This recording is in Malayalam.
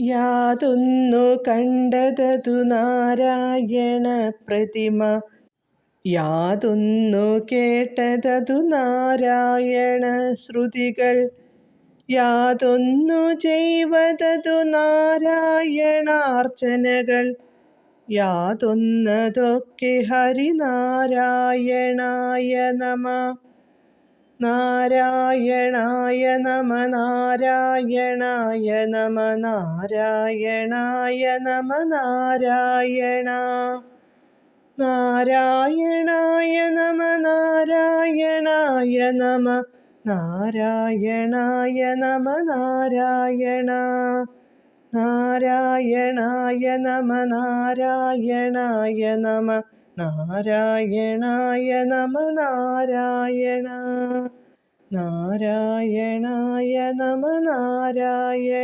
യാതൊന്നു കണ്ടതതു നാരായണ പ്രതിമ, യാതൊന്നു കേട്ടതതു നാരായണ ശ്രുതികൾ, യാതൊന്നു ചെയ്വതതു നാരായണാർച്ചനകൾ, യാതൊന്നതൊക്കെ ഹരിനാരായണായ നമ. നാരായണായ നമ നാരായണായ നമ നാരായണായ നമ നാരായണ. നാരായണായ നമ നാരായണായ നമ നാരായണായ നമ നാരായണ. നാരായണായ നമ നാരായണായ നമ നാരായണായ നമ നാരായണ. നാരായണായ നമ നാരായണ.